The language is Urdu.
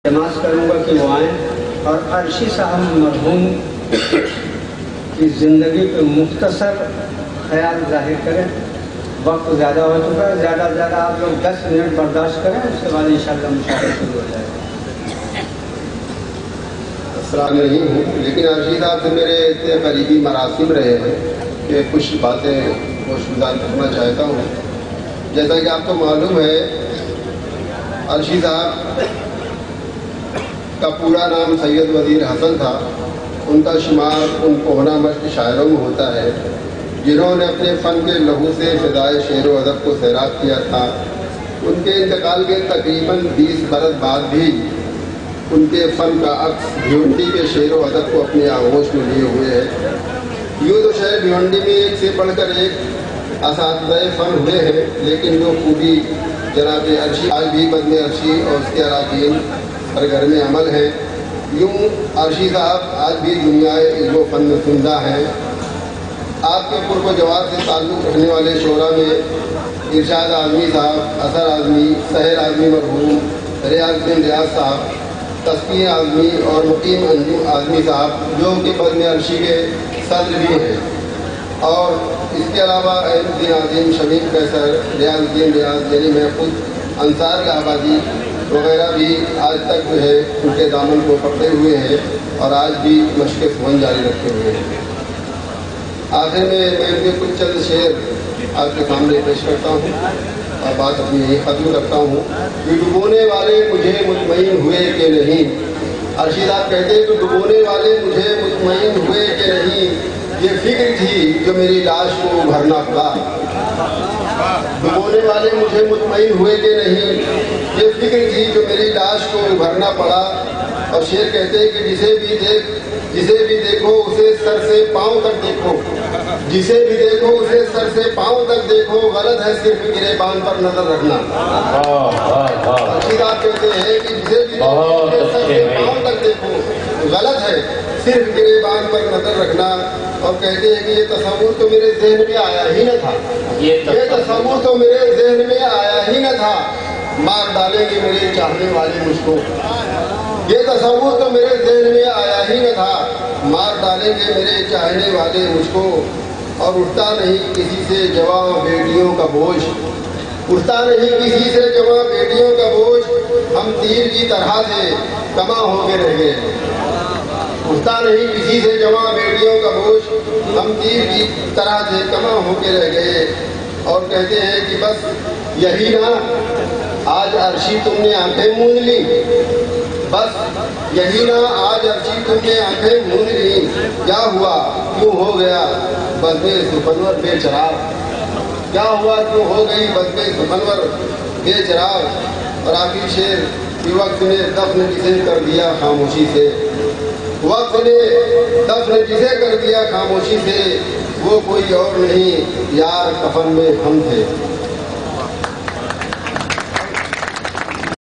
التماس کروں گا کہ وہ آئیں اور عرشی صاحب مرحوم کی زندگی پہ مختصر خیال ظاہر کریں. وقت زیادہ ہو چکا ہے، زیادہ سے زیادہ آپ لوگ 10 منٹ برداشت کریں، اس کے بعد انشاءاللہ مشاہدہ شروع ہو جائے گا. السلام نہیں ہوں، لیکن عرشی صاحب سے میرے اتنے قریبی مراسم رہے ہیں کہ کچھ باتیں گوشگزار کرنا چاہتا ہوں. جیسا کہ آپ کو معلوم ہے، عرشی صاحب کا پورا نام سید وزیر حسن تھا. ان کا شمار ان کوہنا مشق شاعروں میں ہوتا ہے جنہوں نے اپنے فن کے لہو سے فضائے شعر و ادب کو سیراب کیا تھا. ان کے انتقال کے تقریباً 20 برس بعد بھی ان کے فن کا عکس بھیونڈی کے شعر و ادب کو اپنی آغوش میں لیے ہوئے ہے. یوں تو شہر بھیونڈی میں ایک سے بڑھ کر ایک اساتذہ فن ہوئے ہیں، لیکن جو خوبی جناب عرشی آج بھی بزم عرشی اور اس کے اراکین سرگرم عمل ہیں، یوں عرشی صاحب آج بھی دنیا علم و فن میں زندہ ہیں. آپ کے قرب و جوار سے تعلق رکھنے والے شعراء میں ارشاد اعظمی صاحب، اثر اعظمی، سحر اعظمی مرحوم، ریاض الدین ریاض صاحب، تسکین اعظمی اور مقیم انجم اعظمی صاحب جو کہ بزم عرشی کے صدر بھی ہیں. اور اس کے علاوہ عین الدین عظیم، شمیم قیصر، ریاض الدین ریاض، یعنی محفوظ انصار الہبادی وغیرہ بھی آج تک جو ہے ان کے دامن کو پکڑے ہوئے ہیں اور آج بھی مشق فن جاری رکھے ہوئے ہیں. آخر میں ان کے کچھ چند شعر آپ کے سامنے پیش کرتا ہوں اور بات اپنی یہی ختم کرتا ہوں. کہ ڈبونے والے مجھے مطمئن ہوئے کہ نہیں. عرشی صاحب کہتے ہیں کہ ڈبونے والے مجھے مطمئن ہوئے کہ نہیں، یہ فکر تھی جو میری لاش کو بھرنا پڑا. ڈبونے والے مجھے مطمئن ہوئے کہ نہیں، یہ فکر تھی جو میری لاش کو بھرنا پڑا. اور شعر کہتے ہیں کہ جسے بھی دیکھو اسے سر سے پاؤں تک دیکھو، جسے بھی دیکھو اسے سر سے پاؤں تک دیکھو، غلط ہے صرف گریبان پر نظر رکھنا. عرشی صاحب کہتے ہیں کہ جسے بھی دیکھو اسے سر سے پاؤں تک دیکھو، غلط ہے صرف گریبان پر نظر رکھنا. اور کہتے ہیں کہ یہ تصور تو میرے ذہن میں آیا ہی نہ تھا، یہ تصور تو میرے ذہن میں آیا ہی نہ تھا، مار ڈالیں گے میرے چاہنے والے مجھ کو. یہ تصور تو میرے ذہن میں آیا ہی نہ تھا، مار ڈالیں گے میرے چاہنے والے مجھ کو. اور اٹھتا نہیں کسی سے جواں بیٹیوں کا بوجھ، اٹھتا نہیں کسی سے جواں بیٹیوں کا بوجھ، ہم تیر کی طرح سے کما ہو کے رہ گئے. اٹھتا نہیں کسی سے جواں بیٹیوں کا بوجھ، ہم تیر کی طرح سے کما ہو کے رہ گئے. اور کہتے ہیں کہ بس یہی نا آج عرشی تم نے آنکھیں موند لی، بس یہی نا آج عرشی تم نے آنکھیں موند لی. کیا ہوا کیوں ہو گیا بزم سخنور بے چراغ، کیا ہوا کیوں ہو گئی بزم سخنور بے چراغ. اور آخری شعر کہ وقت نے دفن جسے کر دیا خاموشی سے، وقت نے دفن جسے کر دیا خاموشی سے، وہ کوئی اور نہیں یار کفن میں ہم تھے.